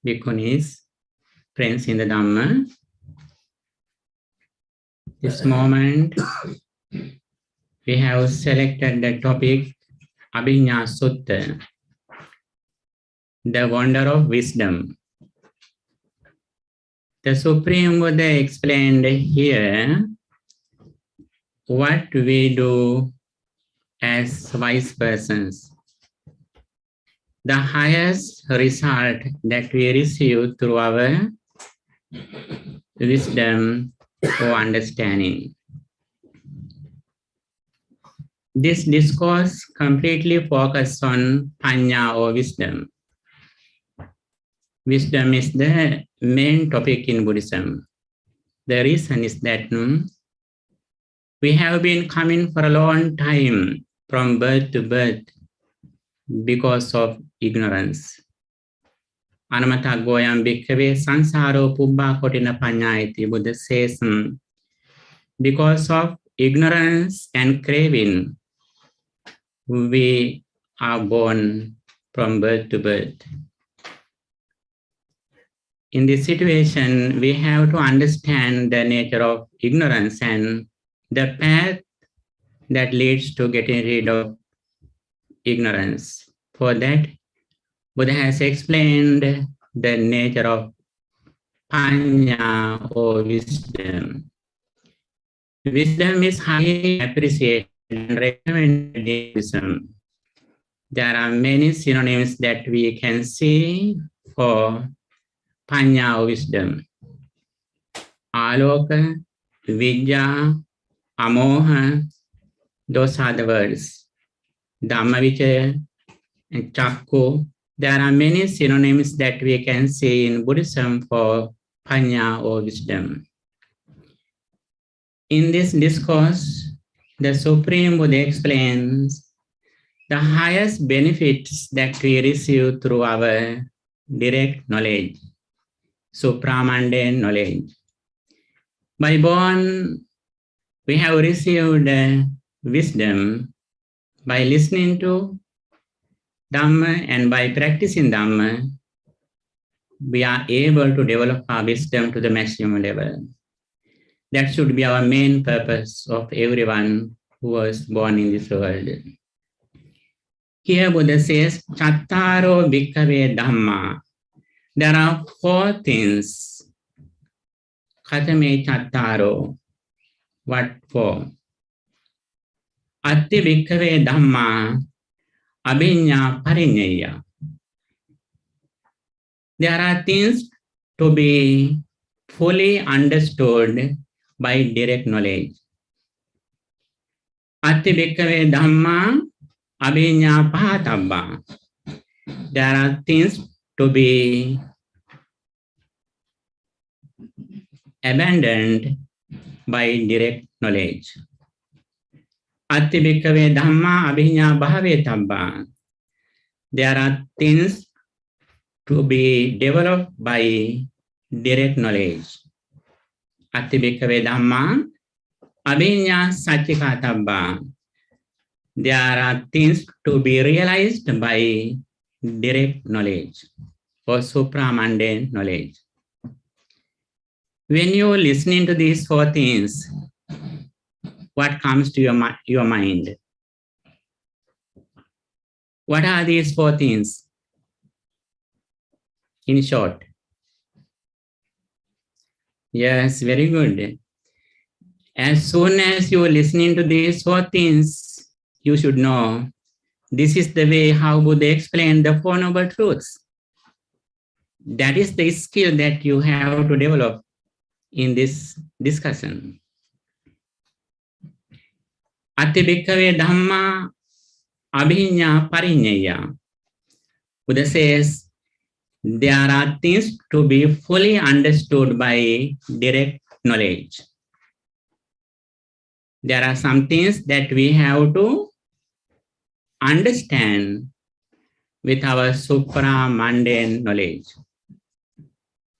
Bhikkhunis, friends in the Dhamma. This moment, we have selected the topic Abhinna Sutta, the wonder of wisdom. The Supreme Buddha explained here what we do as wise persons. The highest result that we receive through our wisdom or understanding. This discourse completely focuses on Panya or wisdom. Wisdom is the main topic in Buddhism. The reason is that we have been coming for a long time from birth to birth because of ignorance. Anamata goyam bhikkhave sansaro pubbha kotina panyayati. Buddha says, because of ignorance and craving, we are born from birth to birth. In this situation, we have to understand the nature of ignorance and the path that leads to getting rid of ignorance. For that, Buddha has explained the nature of Panya or wisdom. Wisdom is highly appreciated and recommended in Buddhism. There are many synonyms that we can see for Panya or wisdom. Aloka, Vidya, Amoha, those are the words. Dhammavichaya and Chakku. There are many synonyms that we can see in Buddhism for Panya or wisdom. In this discourse, the Supreme Buddha explains the highest benefits that we receive through our direct knowledge, supramundane knowledge. By born, we have received wisdom by listening to Dhamma, and by practicing Dhamma, we are able to develop our wisdom to the maximum level. That should be our main purpose of everyone who was born in this world. Here Buddha says, Chattaro bhikkhave dhamma. There are four things. Katame chattaro. What for? Atti bhikkhave dhamma. Abhinna parinyaya. There are things to be fully understood by direct knowledge. Atti bhikkhave dhamma abhinna pahatabba. There are things to be abandoned by direct knowledge. Atti bhikkhave dhamma abhinna bhavetabba. There are things to be developed by direct knowledge. Atti bhikkhave dhamma abhinna satchikatabba. There are things to be realized by direct knowledge or supramundane knowledge. When you are listening to these four things, what comes to your mind? What are these four things? In short. Yes, very good. As soon as you are listening to these four things, you should know this is the way how Buddha explained the Four Noble Truths. That is the skill that you have to develop in this discussion. Atti bhikkhave dhamma abhinna parinyaya. Buddha says, there are things to be fully understood by direct knowledge. There are some things that we have to understand with our supramundane knowledge.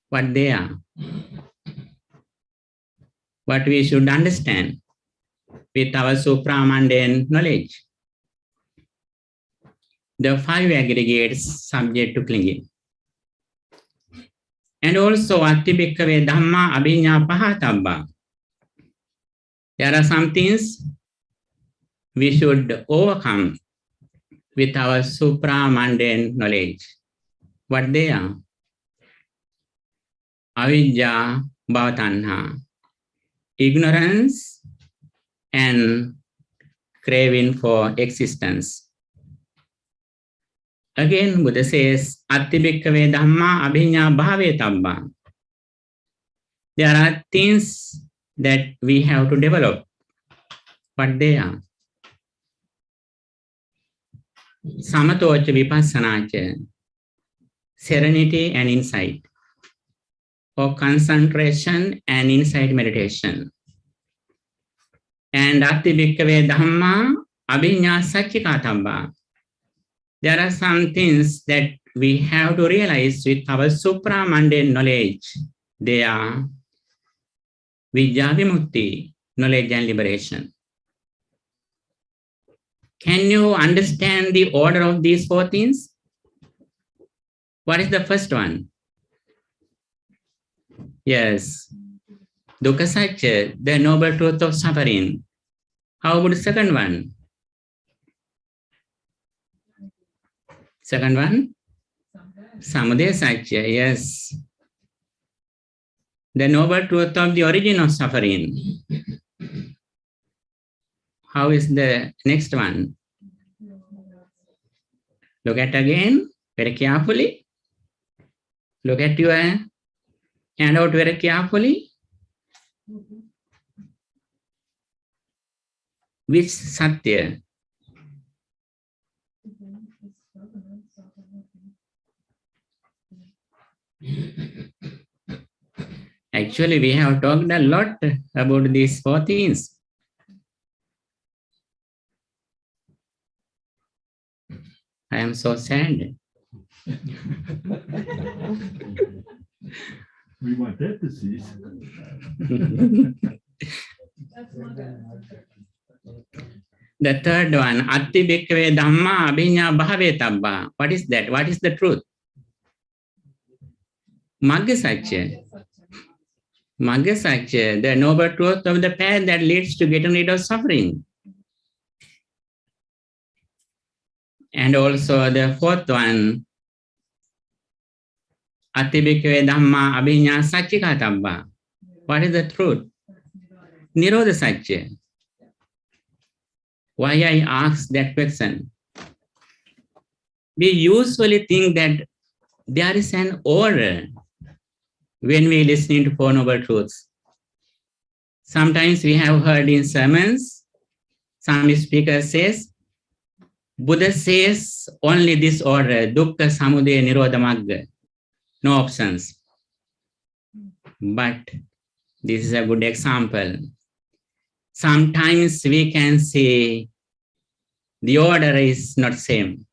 What they are. What we should understand with our supramundane knowledge. The five aggregates subject to clinging. And also, atti bhikkhave dhamma abhinna pahatabba. There are some things we should overcome with our supra-mundane knowledge. What they are? Avidya, bhavatanha, ignorance and craving for existence. Again, Buddha says, atti bhikkhave dhamma abhinna bhavetabba. There are things that we have to develop. What they are? Samatocha vipassanacha, serenity and insight, or concentration and insight meditation. And atti bhikkhave dhamma abhinna satchikatabba. There are some things that we have to realize with our supra-mundane knowledge. They are vidya vimukti, knowledge and liberation. Can you understand the order of these four things? What is the first one? Yes, dukkha satya, the noble truth of suffering. How about the second one? Second one? Samudaya satya, yes. The noble truth of the origin of suffering. How is the next one? Look at again, very carefully. Look at your handout very carefully. Which satya? Actually, we have talked a lot about these four things. I am so sad. We want that to cease. The third one, atti bhikkhave dhamma abhinna bhavetabba. What is that? What is the truth? Magga satya. Magga satya, the noble truth of the path that leads to getting rid of suffering. And also the fourth one, atti bhikkhave dhamma abhinna satchikatabba. What is the truth? Nirodha satya. Why I ask that question? We usually think that there is an order when we listen to Four Noble Truths. Sometimes we have heard in sermons, some speaker says, Buddha says only this order, dukkha, samudaya, nirodha, magga. No options. But this is a good example. Sometimes we can say the order is not same.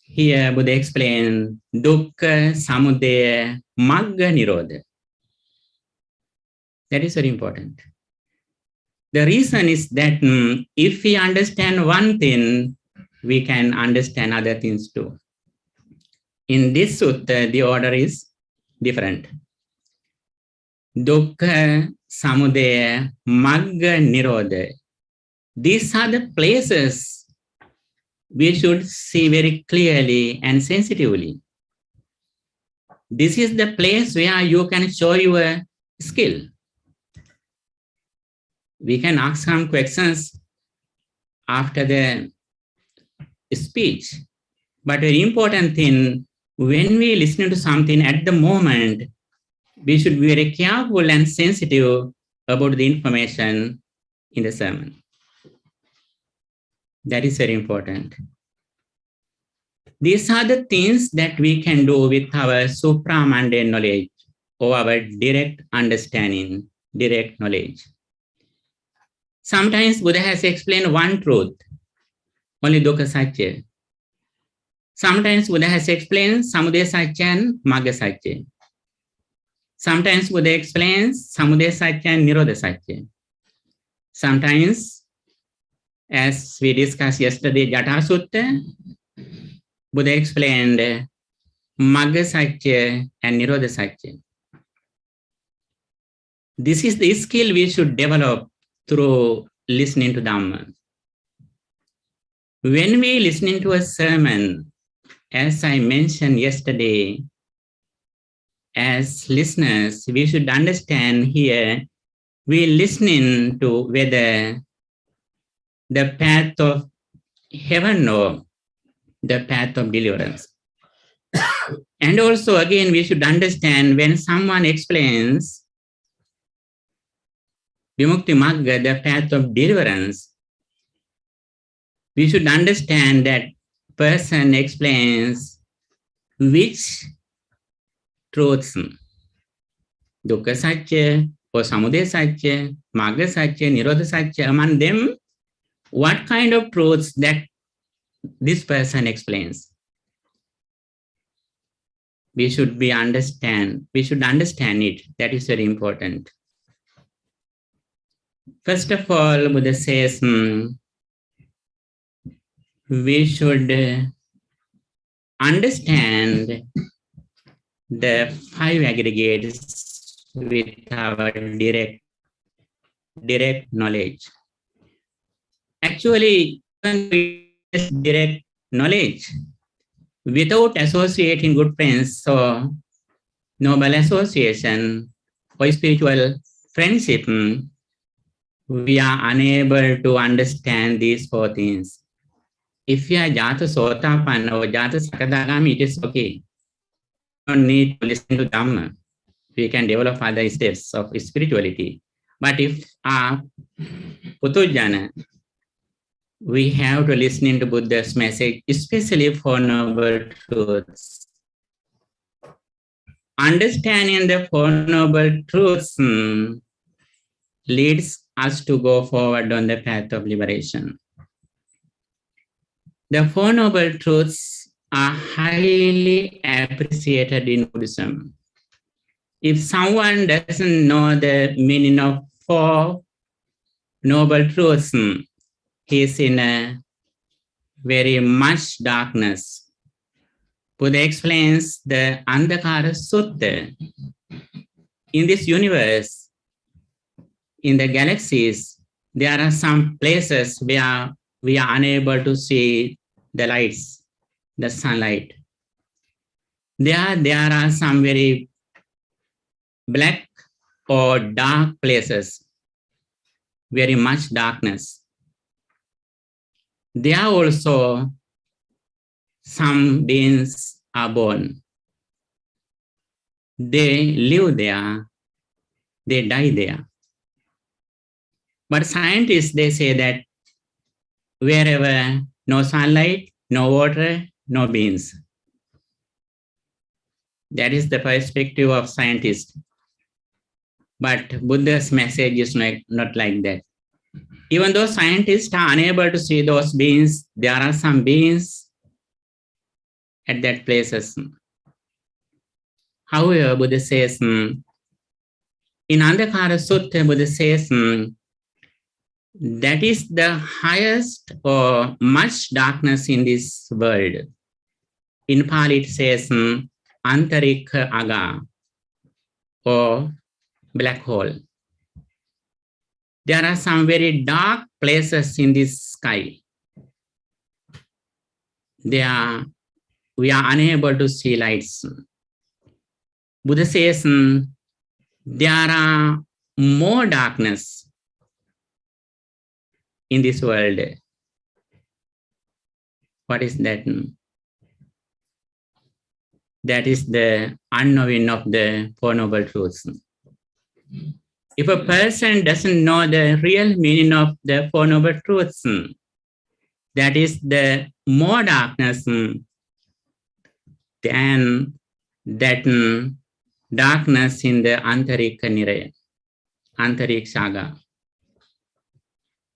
Here Buddha explained dukkha, samudaya, magga, nirodha. That is very important. The reason is that if we understand one thing, we can understand other things too. In this sutta, the order is different. Dukkha, samudaya, magga, nirodha. These are the places we should see very clearly and sensitively. This is the place where you can show your skill. We can ask some questions after the speech. But very important thing, when we listen to something at the moment, we should be very careful and sensitive about the information in the sermon. That is very important. These are the things that we can do with our supra-mundane knowledge or our direct understanding, direct knowledge. Sometimes Buddha has explained one truth, only dukkha satya. Sometimes Buddha has explained samudaya satya and magga satya. Sometimes Buddha explains samudaya satya and nirodha satya. Sometimes, as we discussed yesterday, Jata Sutta, Buddha explained Magga Satya and Nirodha Satya. This is the skill we should develop through listening to Dhamma. When we listen to a sermon, as I mentioned yesterday, as listeners, we should understand here, we listening to whether the path of heaven or the path of deliverance. And also, again, we should understand when someone explains Vimukti Magga, the path of deliverance, we should understand that person explains which truths, Dukkha Satya or Samudaya Satya, Magga Satya, Nirodha Satya, among them, what kind of truths that this person explains. We should understand it. That is very important. First of all, Buddha says, we should understand the five aggregates with our direct knowledge. Actually, direct knowledge without associating good friends or noble association or spiritual friendship, we are unable to understand these four things. If you are Jata Sotapanna or Jata Sakadagami, it is okay. We don't need to listen to Dhamma. We can develop other steps of spirituality. But if Putujana, we have to listen to Buddha's message, especially for noble truths. Understanding the Four Noble Truths leads us to go forward on the path of liberation. The Four Noble Truths are highly appreciated in Buddhism. If someone doesn't know the meaning of Four Noble Truths, he is in a very much darkness. Buddha explains the Andhakara Sutta. In this universe, in the galaxies, there are some places where we are unable to see the lights, the sunlight. There are some very black or dark places, very much darkness. There are also some beings are born. They live there, they die there. But scientists, they say that wherever no sunlight, no water, no beings. That is the perspective of scientists. But Buddha's message is not like that. Even though scientists are unable to see those beings, there are some beings at that places. However, Buddha says, in Andhakara Sutta, Buddha says, that is the highest or much darkness in this world. In Pali, it says, Antarikha Aga, or black hole. There are some very dark places in this sky. We are unable to see lights. Buddha says there are more darkness in this world. What is that? That is the unknowing of the Four Noble Truths. If a person doesn't know the real meaning of the Four Noble Truths, that is the more darkness than that darkness in the Antarikha Niraya, Antarikshaga.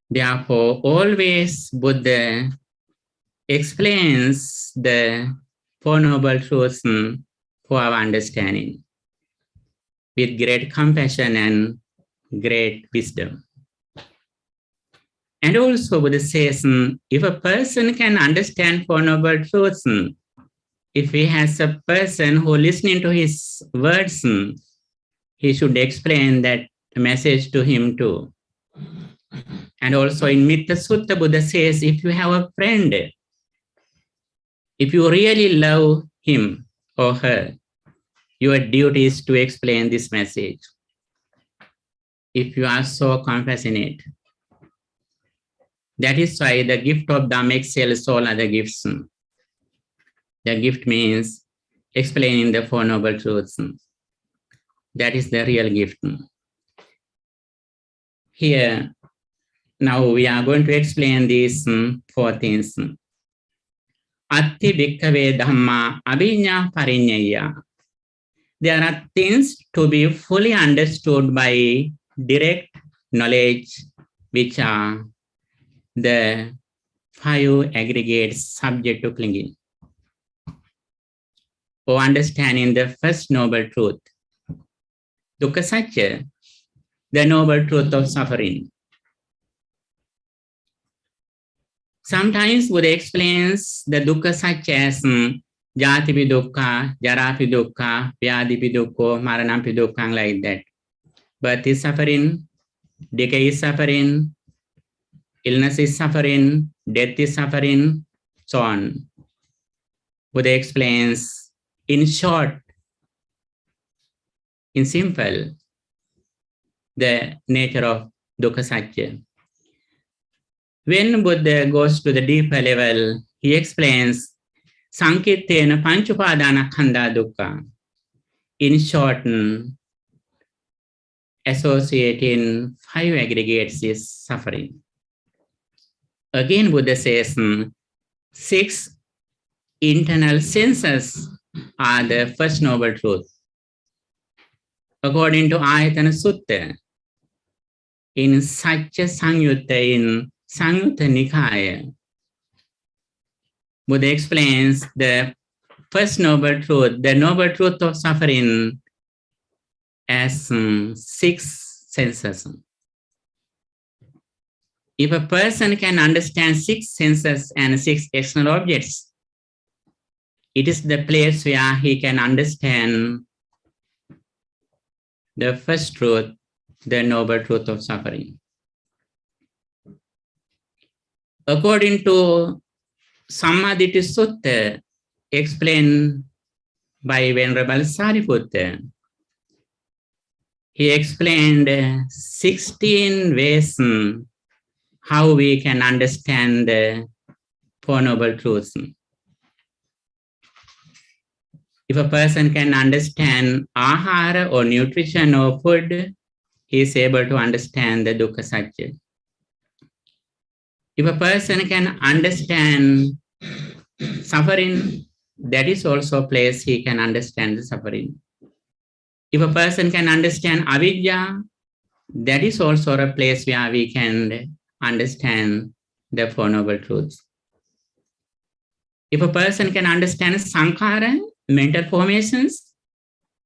Therefore, always Buddha explains the Four Noble Truths for our understanding with great compassion and great wisdom. And also Buddha says, if a person can understand Four Noble Truths, if he has a person who listening to his words, he should explain that message to him too. And also in Mitta Sutta, Buddha says, if you have a friend, if you really love him or her, your duty is to explain this message. If you are so compassionate, that is why the gift of Dhamma excels all other gifts. The gift means explaining the Four Noble Truths. That is the real gift. Here, now we are going to explain these four things. Atti bhikkhave dhamma abhinna parinyaya. There are things to be fully understood by direct knowledge, which are the five aggregates subject to clinging. Or understanding the first noble truth, dukkha satya, the noble truth of suffering. Sometimes Buddha explains the dukkha satya as jatipi dukkha, jarapi dukkha, vyadipi dukkha, maranampi dukkha, like that. Birth is suffering, decay is suffering, illness is suffering, death is suffering, so on. Buddha explains in short, in simple, the nature of dukkha satya. When Buddha goes to the deeper level, he explains Sankitena Panchupadana Khanda Dukkha. In short, associating five aggregates is suffering. Again, Buddha says 6 internal senses are the first noble truth. According to Ayatana Sutta, in Satya Sangyutta, in Sangyutta Nikaya, Buddha explains the first noble truth, the noble truth of suffering, as 6 senses. If a person can understand 6 senses and 6 external objects, it is the place where he can understand the first truth, the noble truth of suffering. According to Sammaditthi Sutta, explained by Venerable Sariputta, he explained 16 ways how we can understand the Four Noble Truths. If a person can understand ahara or nutrition or food, he is able to understand the dukkha satya. If a person can understand suffering, that is also a place he can understand the suffering. If a person can understand avidya, that is also a place where we can understand the Four Noble Truths. If a person can understand sankhara, mental formations,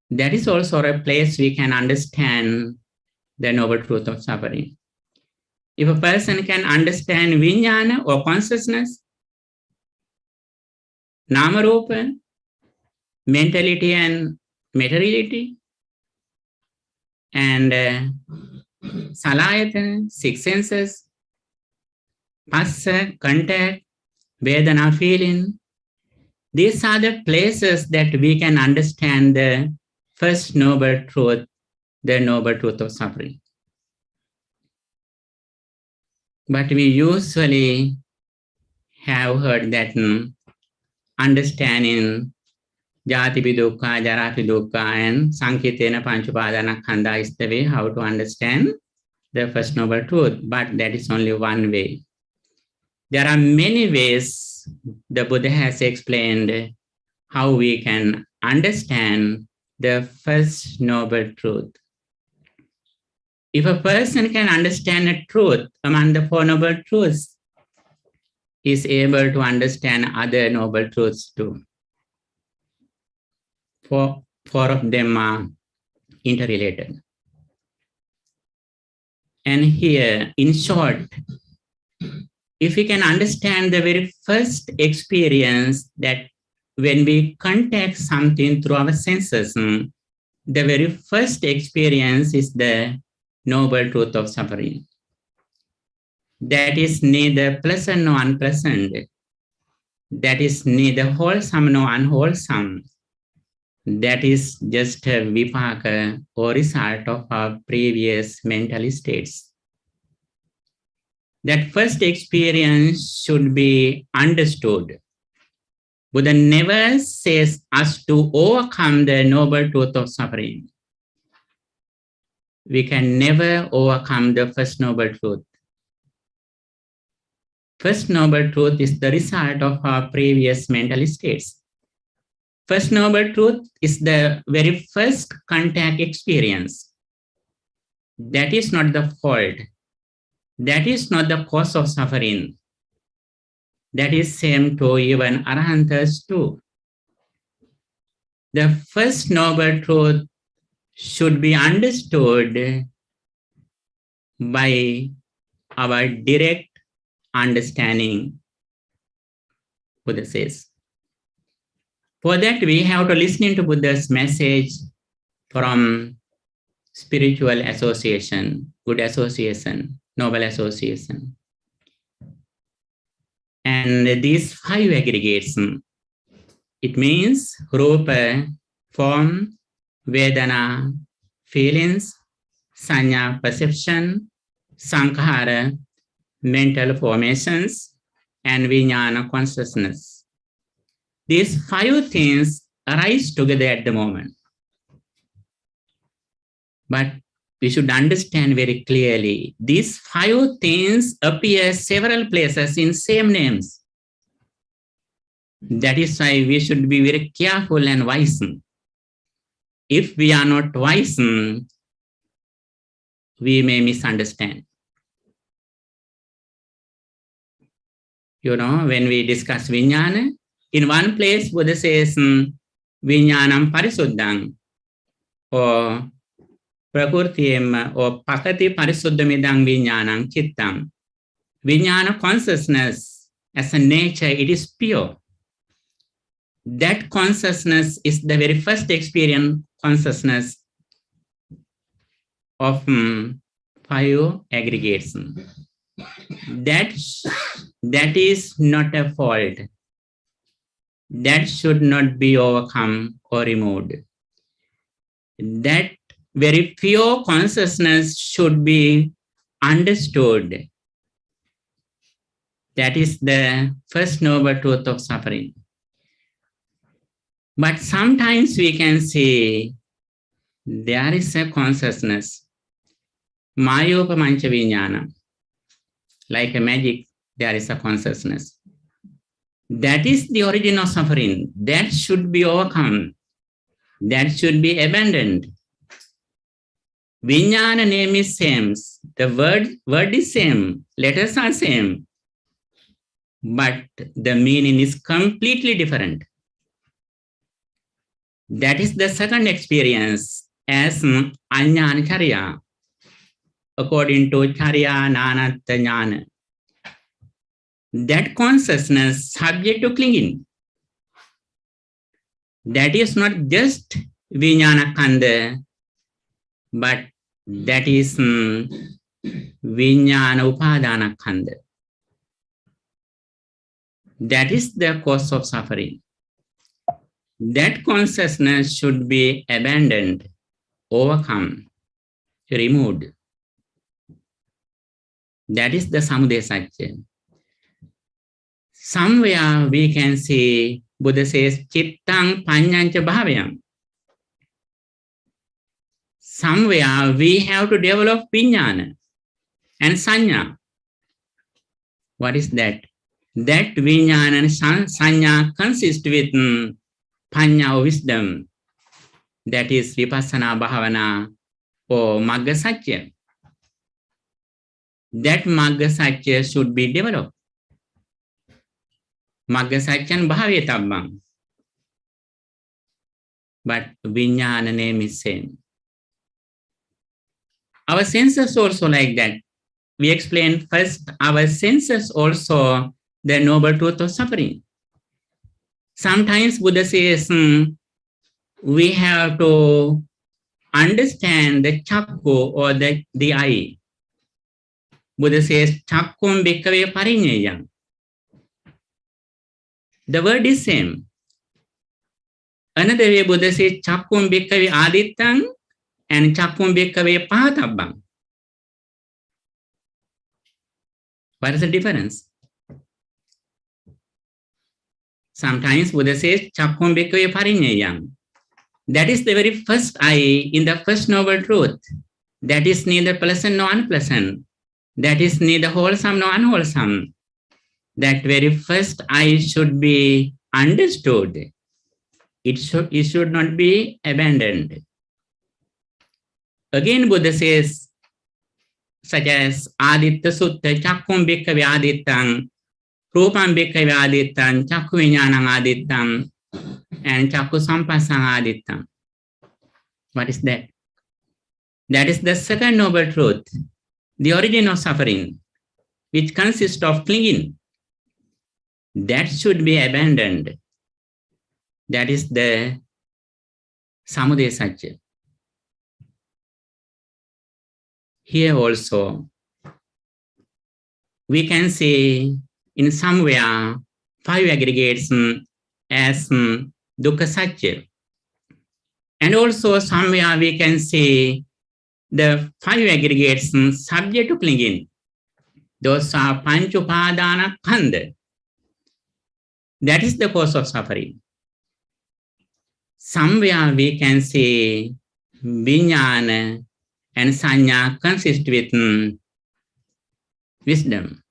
that is also a place we can understand the noble truth of suffering. If a person can understand vijnana or consciousness, namarupa, mentality and materiality, and salayatana, 6 senses, passa, contact, vedana, feeling, these are the places that we can understand the first noble truth, the noble truth of suffering. But we usually have heard that understanding jatipi dukkha, jarapi dukkha, and sankitena panchupadana khanda is the way how to understand the first noble truth. But that is only one way. There are many ways the Buddha has explained how we can understand the first noble truth. If a person can understand a truth among the Four Noble Truths, he is able to understand other noble truths too. Four of them are interrelated. And here, in short, if we can understand the very first experience that when we contact something through our senses, the very first experience is the noble truth of suffering. That is neither pleasant nor unpleasant. That is neither wholesome nor unwholesome. That is just a vipaka or result of our previous mental states. That first experience should be understood. Buddha never says us to overcome the noble truth of suffering. We can never overcome the first noble truth. First noble truth is the result of our previous mental states. First noble truth is the very first contact experience. That is not the fault. That is not the cause of suffering. That is same to even Arhantas too. The first noble truth should be understood by our direct understanding, Buddha says. For that, we have to listen to Buddha's message from spiritual association, good association, noble association. And these 5 aggregates, it means Rupa, form, Vedana, feelings, Sanya, perception, Sankhara, mental formations, and Vijnana, consciousness. These 5 things arise together at the moment. But we should understand very clearly, these 5 things appear several places in same names. That is why we should be very careful and wise. If we are not wise, we may misunderstand. You know, when we discuss Vijnana, in one place Buddha says, Vijnanam parisuddham, or prakurtiyam, or pakati parisuddhamidam Vijnanam chittam. Vijnana consciousness as a nature, it is pure. That consciousness is the very first experience consciousness of 5 aggregates. That is not a fault. That should not be overcome or removed. That very pure consciousness should be understood. That is the first noble truth of suffering. But sometimes we can say there is a consciousness, Mayopamancha Vijnana, like a magic, there is a consciousness. That is the origin of suffering. That should be overcome. That should be abandoned. Vijnana name is same. The word is same. Letters are same. But the meaning is completely different. That is the second experience as Ajnana Charya, according to Charya Nanata Jnana. That consciousness subject to clinging. That is not just Vijnana Kanda, but that is Vijnana Upadana Kanda. That is the cause of suffering. That consciousness should be abandoned, overcome, removed. That is the Samudaya Satya. Somewhere we can see Buddha says, Chittang Panyancha Bhavayam. Somewhere we have to develop Vijnana and Sanya. What is that? That Vijnana and Sanya consist with Panya or wisdom. That is Vipassana Bhavana or Magga Satya. That Magga Satya should be developed. Magga Satyan Bhavetabam. But Vijnana name is same. Our senses also like that. We explain first our senses also the noble truth of suffering. Sometimes Buddha says we have to understand the chakku or the eye. Buddha says, chakkum bhikkhave pariññeyam. The word is same. Another way Buddha says, chakkum bhikkhave adittam and chakkum bhikkhave pahatabbam. What is the difference? Sometimes Buddha says, chakkum bhikkhave pariññeyam. That is the very first eye in the first noble truth. That is neither pleasant nor unpleasant. That is neither wholesome nor unwholesome. That very first eye should be understood. It should not be abandoned. Again, Buddha says, such as Aditya Sutta, Chakkum Bhikkhave Adittam, Rupam Bhikkhave Adittam, Chakku Vijnanam Adittam, and Chakku Sampassana Adittam. What is that? That is the second noble truth, the origin of suffering, which consists of clinging. That should be abandoned. That is the Samudaya Satya. Here also, we can say in somewhere 5 aggregates as Dukkha Satya. And also somewhere we can say the 5 aggregates subject to clinging. Those are Panch Upadana Khanda. That is the cause of suffering. Somewhere we can say Vijnana and Sanya consist with wisdom.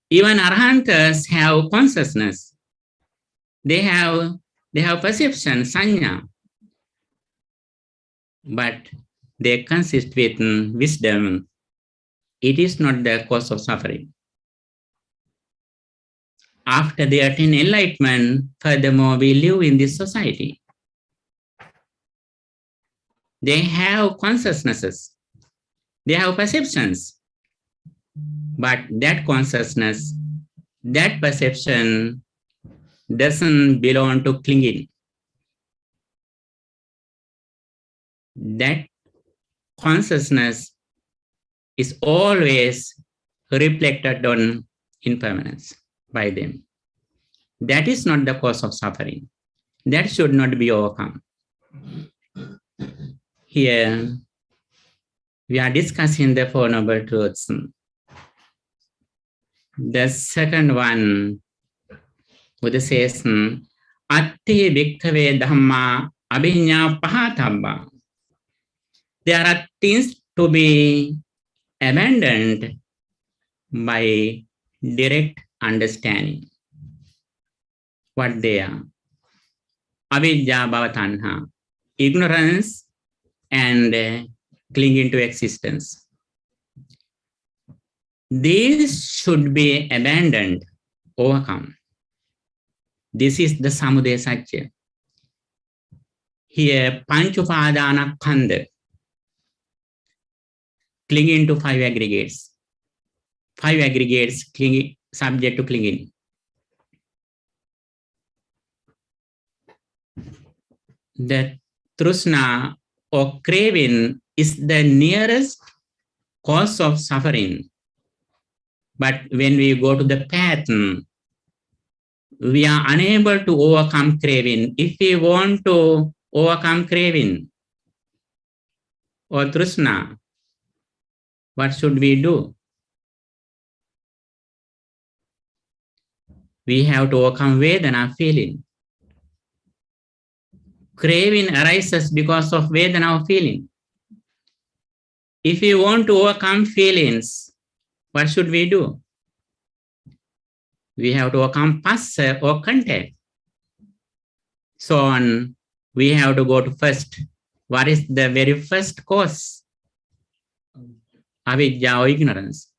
Even Arhantas have consciousness. They have perception, Sanya. But they consist with wisdom. It is not the cause of suffering. After they attain enlightenment, furthermore, we live in this society. They have consciousnesses. They have perceptions. But that consciousness, that perception doesn't belong to clinging. That consciousness is always reflected on impermanence by them. That is not the cause of suffering. That should not be overcome. Here, we are discussing the Four Noble Truths. The second one, Buddha says, Atti bhikkhave dhamma abhinna pahatabba. There are things to be abandoned by direct understanding. What they are? Avidya bhava tanha, ignorance and clinging to existence. These should be abandoned, overcome. This is the Samudaya Satya. Here, Panch Upadana Khanda, clinging to 5 aggregates. 5 aggregates clinging, subject to clinging. The trusna or craving is the nearest cause of suffering. But when we go to the path, we are unable to overcome craving. If we want to overcome craving or trusna, what should we do? We have to overcome Vedana feeling. Craving arises because of Vedana feeling. If we want to overcome feelings, what should we do? We have to overcome passa or contact. So on, we have to go to first. What is the very first cause? Avidya or ignorance.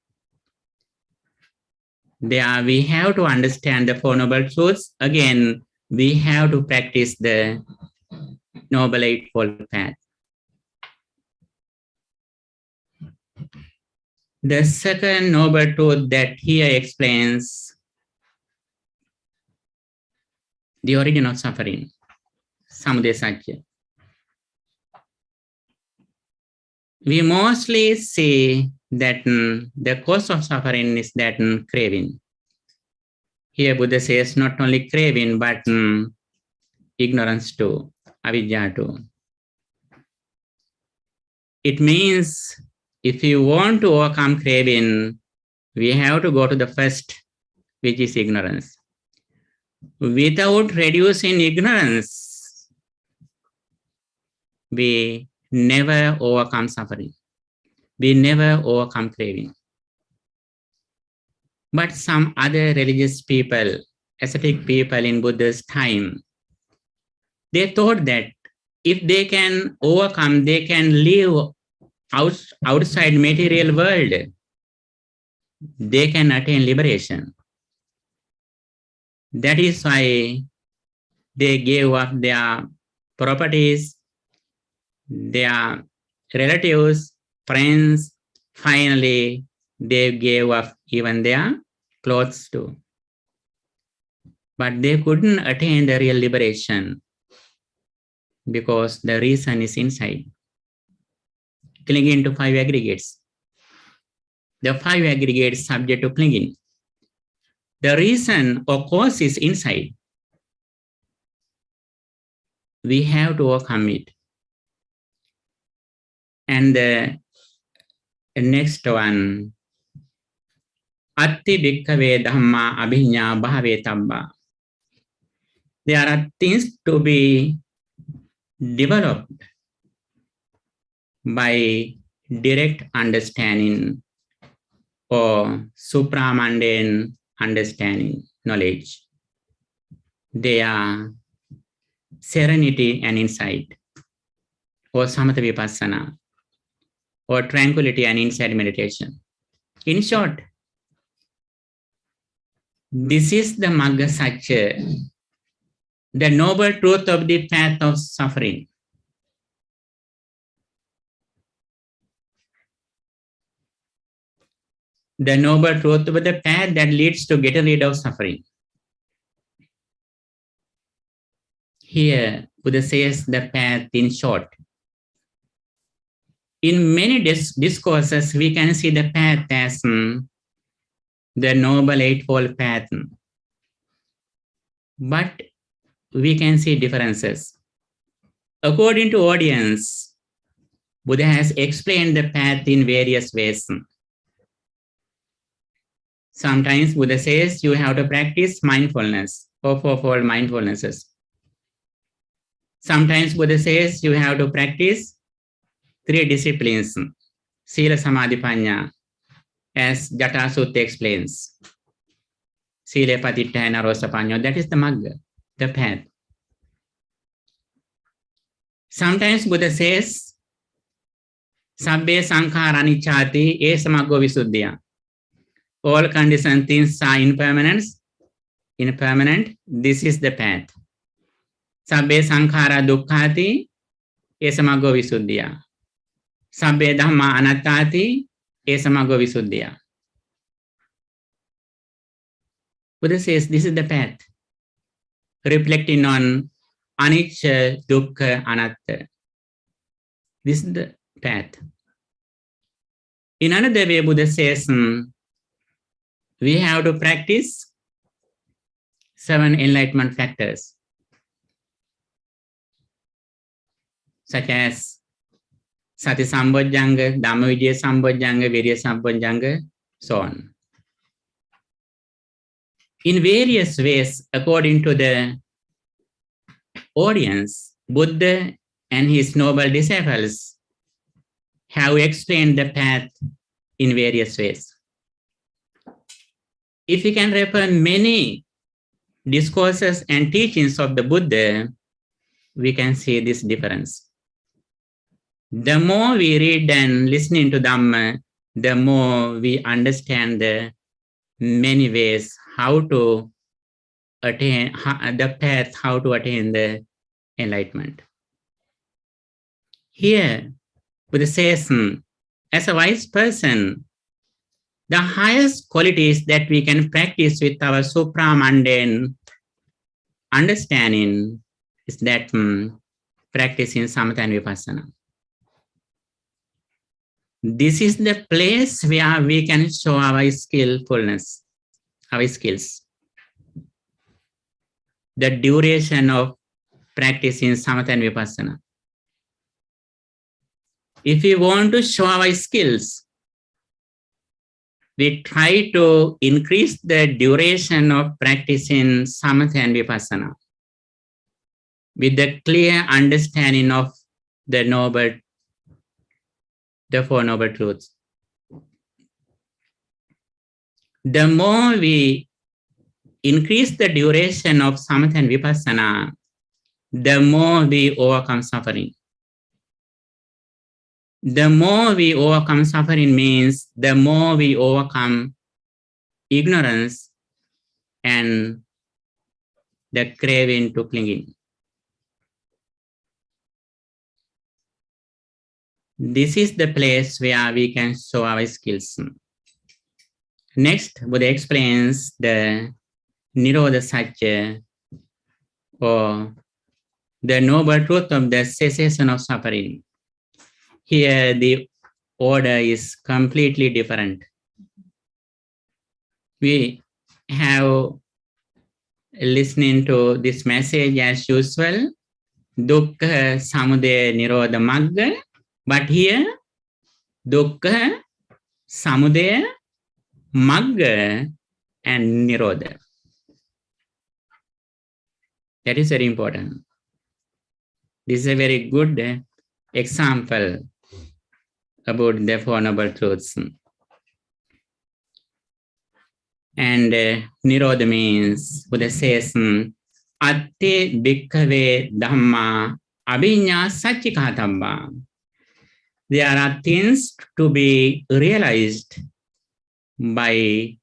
There we have to understand the Four Noble Truths. Again, we have to practice the Noble Eightfold Path. The second Noble Truth that here explains the origin of suffering, samudaya satya. We mostly say that the cause of suffering is that craving. Here Buddha says not only craving, but ignorance too, avidya too. It means if you want to overcome craving, we have to go to the first, which is ignorance. Without reducing ignorance, we never overcome suffering. We never overcome craving. But some other religious people, ascetic people in Buddha's time, they thought that if they can overcome, they can live outside material world, they can attain liberation. That is why they gave up their properties, their relatives, friends. Finally, they gave up even their clothes too. But they couldn't attain the real liberation because the reason is inside. Clinging to 5 aggregates. The 5 aggregates subject to clinging. The reason or cause is inside. We have to overcome it. And the next one, Atti bhikkhave dhamma abhinna bhave tabba. There are things to be developed by direct understanding or supramundane understanding, knowledge. They are serenity and insight, or samatha vipassana, or tranquility and insight meditation. In short, this is the Magga Satya, the noble truth of the path of suffering. The noble truth of the path that leads to getting rid of suffering. Here, Buddha says the path in short. In many discourses, we can see the path as the Noble Eightfold Path. But we can see differences. According to audience, Buddha has explained the path in various ways. Sometimes Buddha says you have to practice mindfulness, or fourfold mindfulnesses. Sometimes Buddha says you have to practice 3 disciplines, Sila Samadhi Panya, as Jata Sutta explains. Sila Patitta and Arosa Panya, that is the Magga, the path. Sometimes Buddha says, Sabbe Sankhara Anicchati, E Samaggo Visuddhya. All conditioned things are impermanent, this is the path. Sabbe Sankhara Dukkhati, E Samaggo Visuddhya. Sabbe Dhamma Anattati, E Samaggo Visuddhya. Buddha says this is the path, reflecting on anicca, dukkha, anatta. This is the path. In another way, Buddha says we have to practice 7 enlightenment factors, such as Sati Sambojjhanga, Dhammavidya Sambojjhanga, Virya Sambojjhanga, so on. In various ways, according to the audience, Buddha and his noble disciples have explained the path in various ways. If we can refer many discourses and teachings of the Buddha, we can see this difference. The more we read and listen to Dhamma, the more we understand the many ways how to attain the path, how to attain the enlightenment. Here, Buddha says, as a wise person, the highest qualities that we can practice with our supramundane understanding is that practicing samatha and vipassana. This is the place where we can show our skillfulness, our skills. The duration of practicing samatha and vipassana. If we want to show our skills, we try to increase the duration of practicing samatha and vipassana with the clear understanding of the Four Noble Truths. The more we increase the duration of samatha and vipassana, the more we overcome suffering. The more we overcome suffering means the more we overcome ignorance and the craving to clinging. This is the place where we can show our skills. Next, Buddha explains the Nirodha Satya, or the noble truth of the cessation of suffering. Here, the order is completely different. We have listening to this message as usual, Dukkha, Samudaya, Nirodha, Magga. But here, Dukkha, Samudaya, Magga, and Nirodha. That is very important. This is a very good example about the Four Noble Truths. And Nirodha means, Buddha says, Atte bhikkhave dhamma abhinya satchikatamba. There are things to be realized by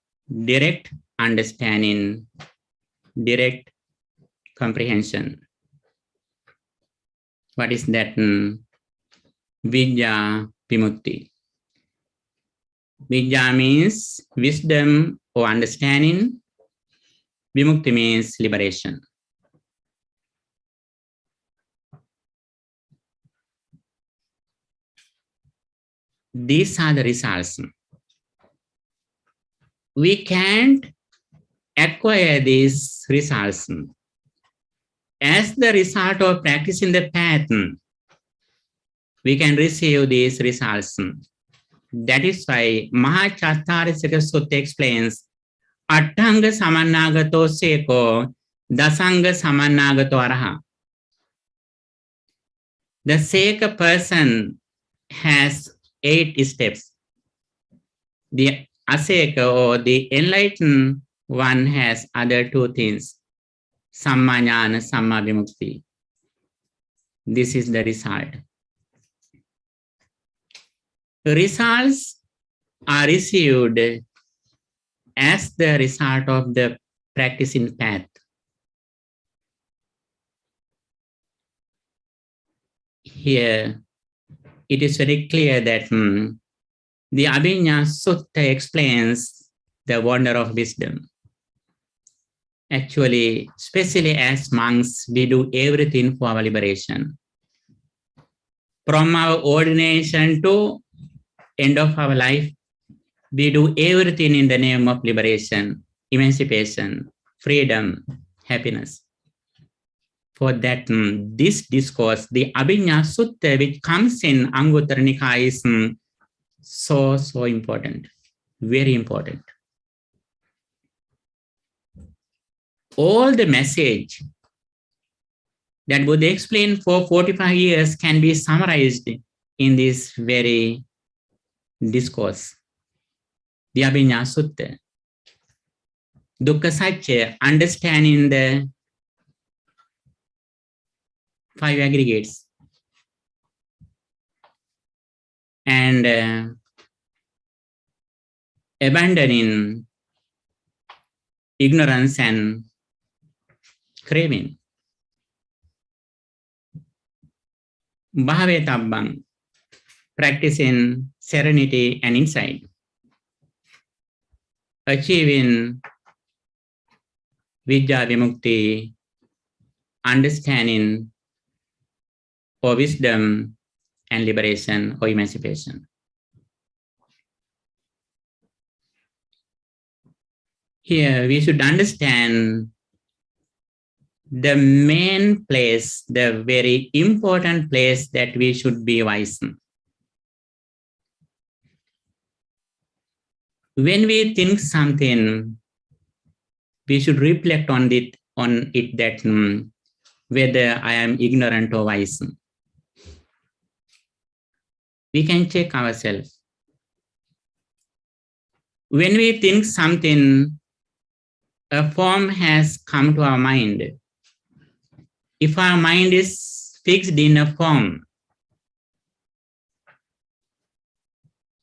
direct understanding, direct comprehension. What is that? Vidya Vimukti. Vidya means wisdom or understanding. Vimukti means liberation. These are the results. We can't acquire these results. As the result of practicing the path, we can receive these results. That is why Mahachattarisika Sutta explains, Attanga Samannagato Seko, Dasanga Samannagato Araha. The Seka person has 8 steps. The Aseka, or the enlightened one, has other 2 things. Samma Jnana, Samma Vimukti. This is the result. Results are received as the result of the practicing path. Here, it is very clear that the Abhinna Sutta explains the wonder of wisdom. Actually, especially as monks, we do everything for our liberation. From our ordination to end of our life, we do everything in the name of liberation, emancipation, freedom, happiness. For that, this discourse, the Abhinna Sutta, which comes in Anguttara Nikaya, is so important, very important. All the message that Buddha explained for 45 years can be summarized in this very discourse, the Abhinna Sutta. Dukkha Satya, understanding the 5 aggregates, and abandoning ignorance and craving. Bhavetabbang, practicing serenity and insight. Achieving Vidya Vimukti understanding, or wisdom and liberation or emancipation. Here we should understand the main place, the very important place that we should be wise in. When we think something, we should reflect on it that whether I am ignorant or wise. We can check ourselves. When we think something, a form has come to our mind. If our mind is fixed in a form,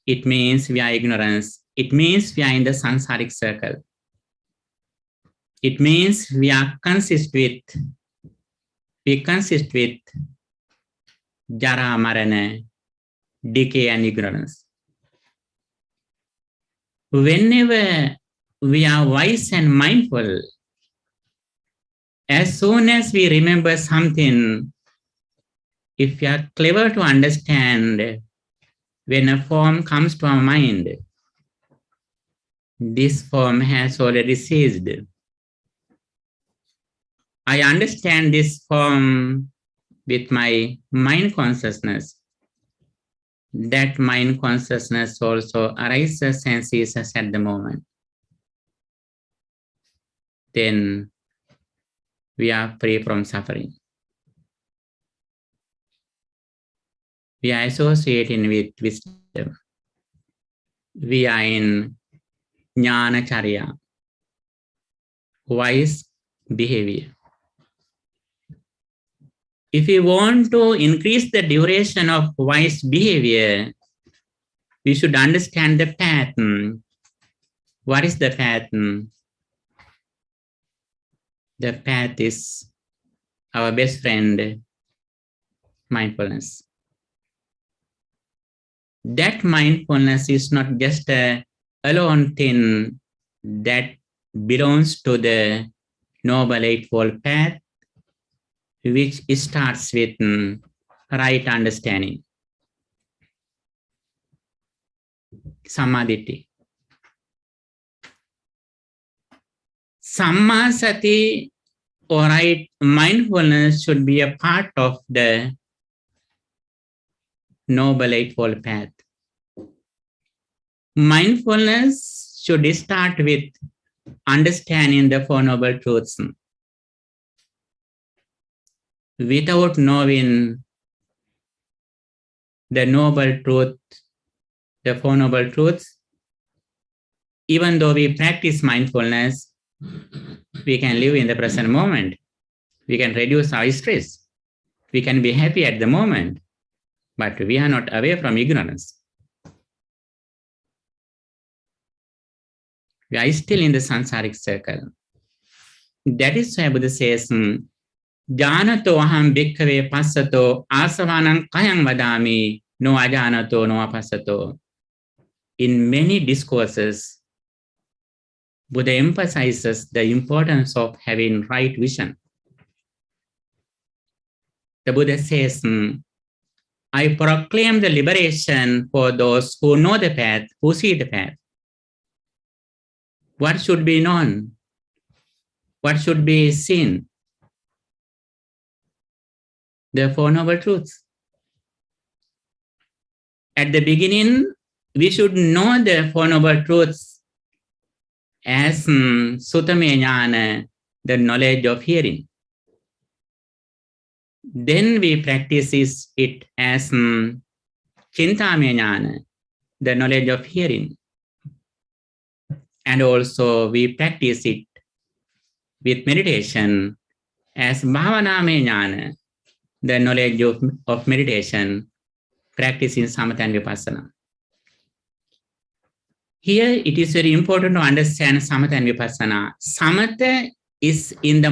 it means we are ignorant. It means we are in the samsaric circle. It means we consist with jara, marana, decay, and ignorance. Whenever we are wise and mindful, as soon as we remember something, if we are clever to understand, when a form comes to our mind, this form has already ceased. I understand this form with my mind consciousness. That mind consciousness also arises and ceases at the moment. Then we are free from suffering. We are associating with wisdom. We are in jnana charya, wise behavior. If we want to increase the duration of wise behavior, we should understand the pattern. What is the pattern? The path is our best friend, mindfulness. That mindfulness is not just a alone thing that belongs to the Noble Eightfold Path, which starts with right understanding, samadhi. Sammasati, or right mindfulness, should be a part of the Noble Eightfold Path. Mindfulness should start with understanding the Four Noble Truths. Without knowing the Noble Truth, the Four Noble Truths, even though we practice mindfulness, we can live in the present moment. We can reduce our stress. We can be happy at the moment, but we are not away from ignorance. We are still in the samsaric circle. That is why Buddha says, Janato aham bhikkhave passato asavanam kayam vadami no ajanato no apassato. In many discourses, Buddha emphasizes the importance of having right vision. The Buddha says, I proclaim the liberation for those who know the path, who see the path. What should be known? What should be seen? The Four Noble Truths. At the beginning, we should know the Four Noble Truths as Sutta jnana, the knowledge of hearing. Then we practice it as Chintamaya jnana, the knowledge of hearing. And also we practice it with meditation as Bhavana jnana, the knowledge of meditation, practicing samatha and vipassana. Here it is very important to understand samatha and vipassana. Samatha is in the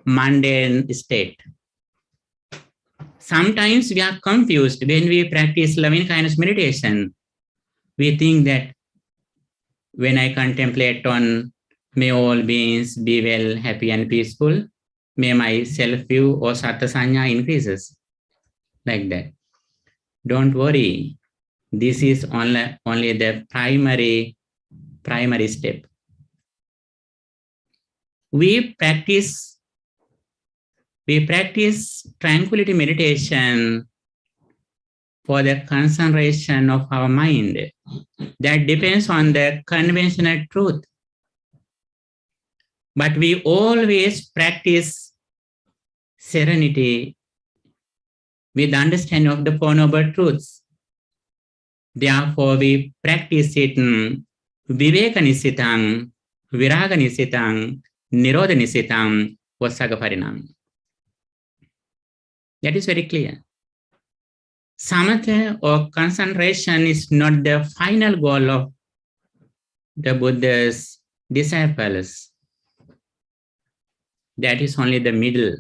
mundane state. Sometimes we are confused when we practice loving kindness meditation. We think that when I contemplate on may all beings be well, happy and peaceful, may my self-view or sattva sanya increases. Like that. Don't worry. This is only the primary step. We practice tranquility meditation for the concentration of our mind. That depends on the conventional truth. But we always practice serenity with understanding of the Four Noble Truths. Therefore, we practice it Viveka-nisitang, Viraga-nisitang, Nirodha-nisitang, Vasagaparinam. That is very clear. Samatha or concentration is not the final goal of the Buddha's disciples. That is only the middle.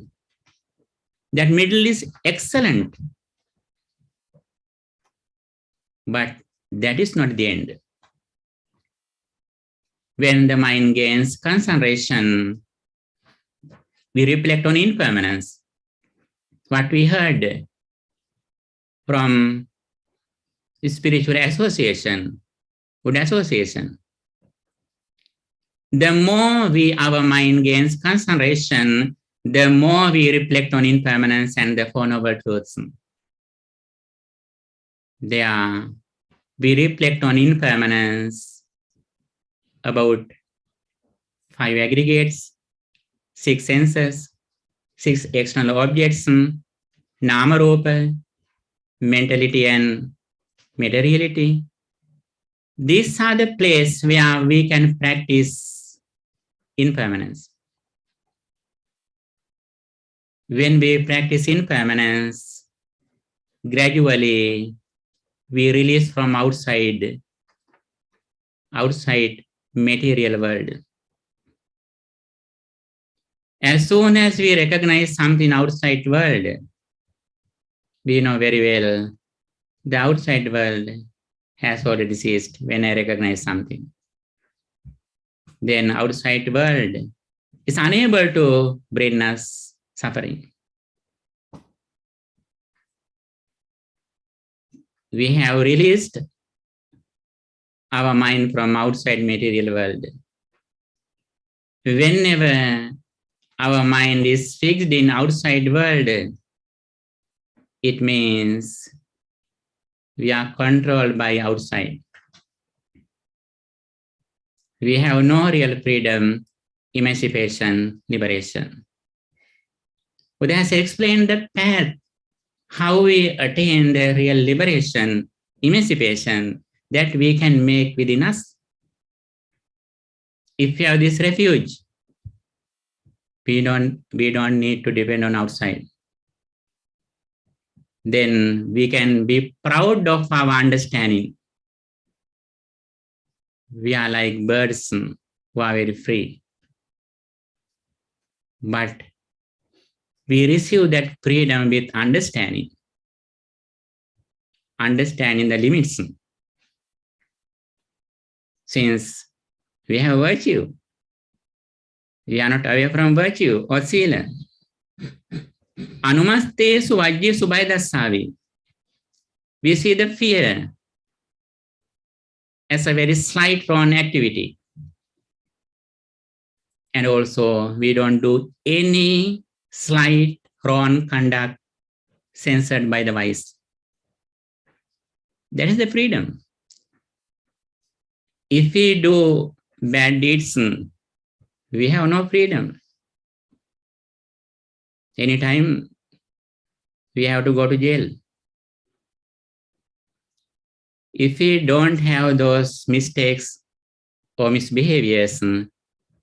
That middle is excellent. But that is not the end. When the mind gains concentration, we reflect on impermanence. What we heard from spiritual association, good association. The more our mind gains concentration, the more we reflect on impermanence and the Four Noble Truths. There, we reflect on impermanence about 5 aggregates, 6 senses, 6 external objects, nama rupa, mentality and materiality. These are the places where we can practice impermanence. When we practice impermanence, gradually we release from outside material world. As soon as we recognize something outside world, we know very well the outside world has already ceased when I recognize something. Then outside world is unable to bring us suffering. We have released our mind from outside material world. Whenever our mind is fixed in outside world, it means we are controlled by outside. We have no real freedom, emancipation, liberation. Buddha has explained the path, how we attain the real liberation, emancipation that we can make within us. If we have this refuge, we don't need to depend on outside. Then we can be proud of our understanding. We are like birds who are very free. But we receive that freedom with understanding the limits. Since we have virtue, we are not away from virtue or sila. Anumaste suvajya subhaidasavi. We see the fear as a very slight wrong activity. And also, we don't do any slight wrong conduct censored by the wise. That is the freedom. If we do bad deeds, we have no freedom. Anytime we have to go to jail. If we don't have those mistakes or misbehaviors,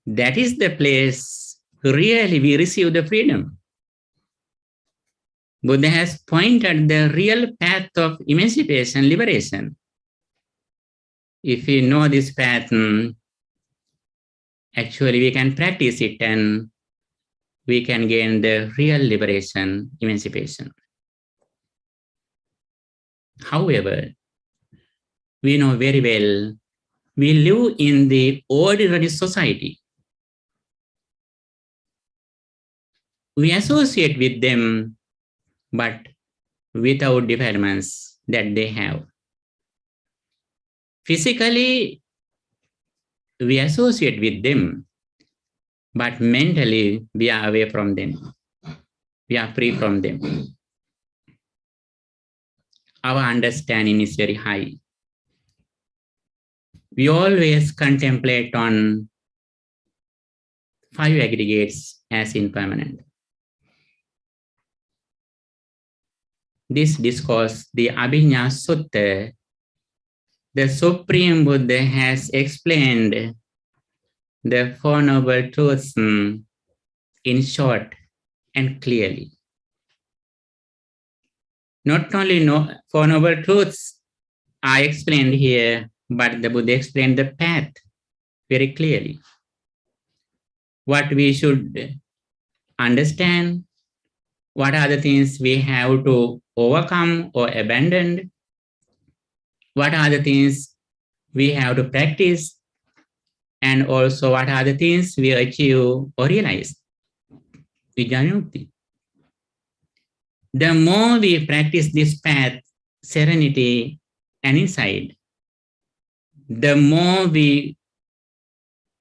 that is the place really we receive the freedom. Buddha has pointed the real path of emancipation, liberation. If we know this path, actually we can practice it and we can gain the real liberation, emancipation. However, we know very well, we live in the ordinary society. We associate with them, but without defilements that they have. Physically, we associate with them, but mentally, we are away from them. We are free from them. Our understanding is very high. We always contemplate on 5 aggregates as impermanent. This discourse, the Abhinna Sutta, the Supreme Buddha has explained the Four Noble Truths in short and clearly. Not only Four Noble Truths are explained here, but the Buddha explained the path very clearly. What we should understand, what are the things we have to overcome or abandon, what are the things we have to practice, and also what are the things we achieve or realize. Vijnanamukti. The more we practice this path, serenity and insight, the more we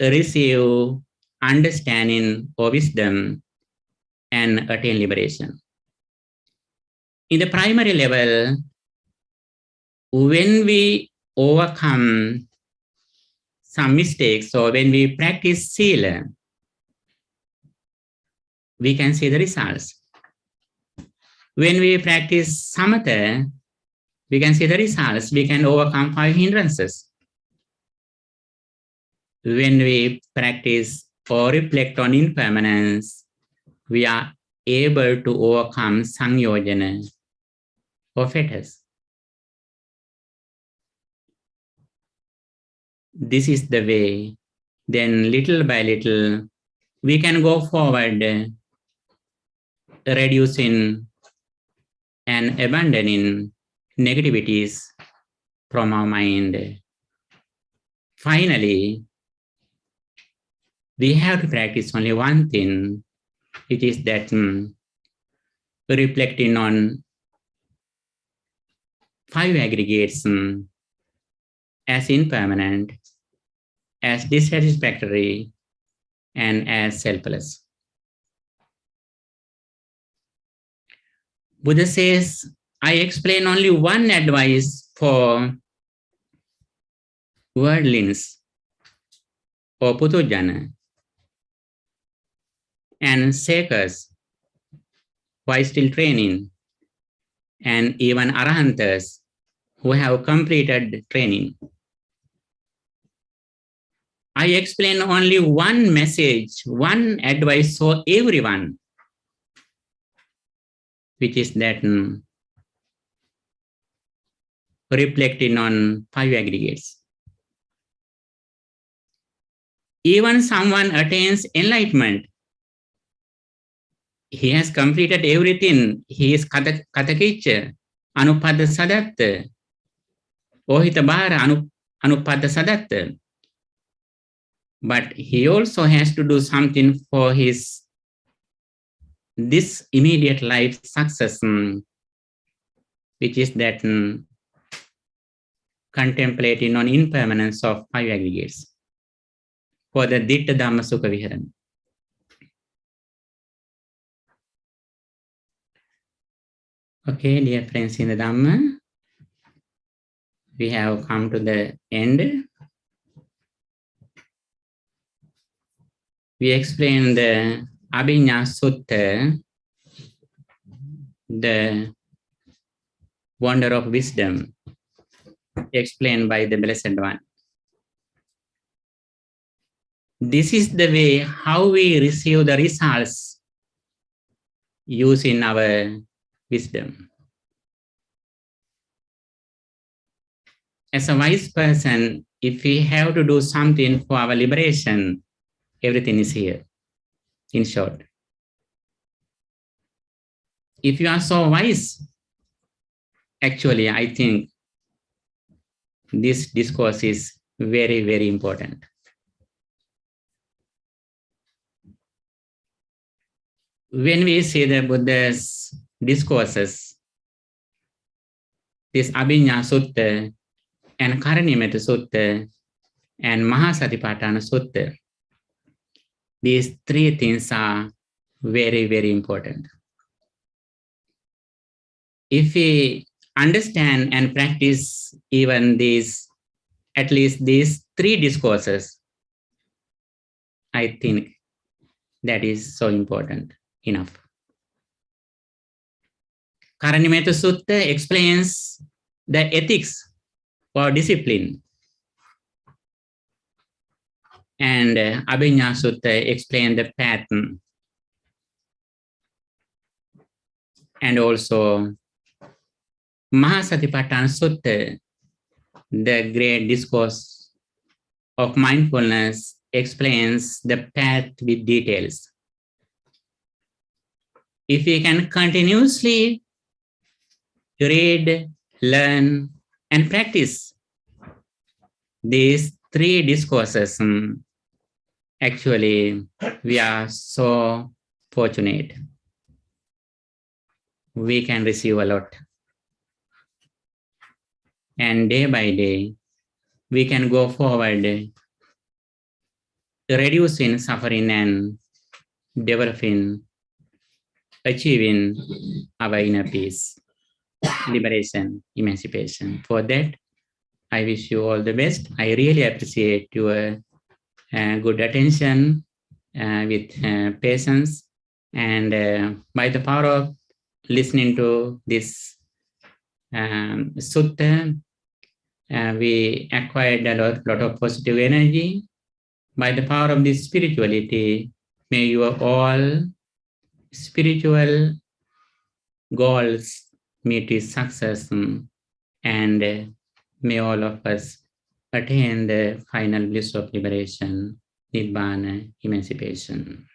receive understanding or wisdom and attain liberation. In the primary level, when we overcome some mistakes or when we practice sila, we can see the results. When we practice samatha, we can see the results. We can overcome 5 hindrances. When we practice or reflect on impermanence, we are able to overcome sangyojana or fetters. This is the way. Then little by little, we can go forward, reducing and abandoning negativities from our mind. Finally, we have to practice only one thing. It is that reflecting on 5 aggregates as impermanent, as dissatisfactory, and as selfless. Buddha says, I explain only one advice for worldlings or putujana and seekers who are still training, and even arahantas who have completed training. I explain only one message, one advice for everyone, which is that reflecting on 5 aggregates. Even someone attains enlightenment, he has completed everything. He is katakicha, anupada sadatta, ohitabara anupada sadatta. But he also has to do something for this immediate life success, which is that contemplating on impermanence of 5 aggregates for the Ditta Dhamma Sukha Viharana. Okay, dear friends in the Dhamma, we have come to the end. We explained the Abhinna Sutta, the wonder of wisdom, explained by the Blessed One. This is the way how we receive the results using our wisdom. As a wise person, if we have to do something for our liberation, everything is here, in short. If you are so wise, actually, I think this discourse is very, very important. when we see the Buddha's discourses, this Abhinna Sutta and Karanimata Sutta and Mahasatipatthana Sutta, these three things are very, very important. If we understand and practice even these, at least these three discourses, I think that is so important enough. Karanimata Sutta explains the ethics for discipline. And Abhinna Sutta explains the pattern. And also Mahasatipatthana Sutta, the great discourse of mindfulness, explains the path with details. If we can continuously read, learn, and practice these three discourses, actually, we are so fortunate. We can receive a lot. And day by day, we can go forward, reducing suffering and developing, achieving our inner peace, liberation, emancipation. For that, I wish you all the best. I really appreciate your good attention with patience. And by the power of listening to this sutta, we acquired a lot of positive energy. By the power of this spirituality, may your all spiritual goals meet with success, and may all of us attain the final bliss of liberation, Nibbana, emancipation.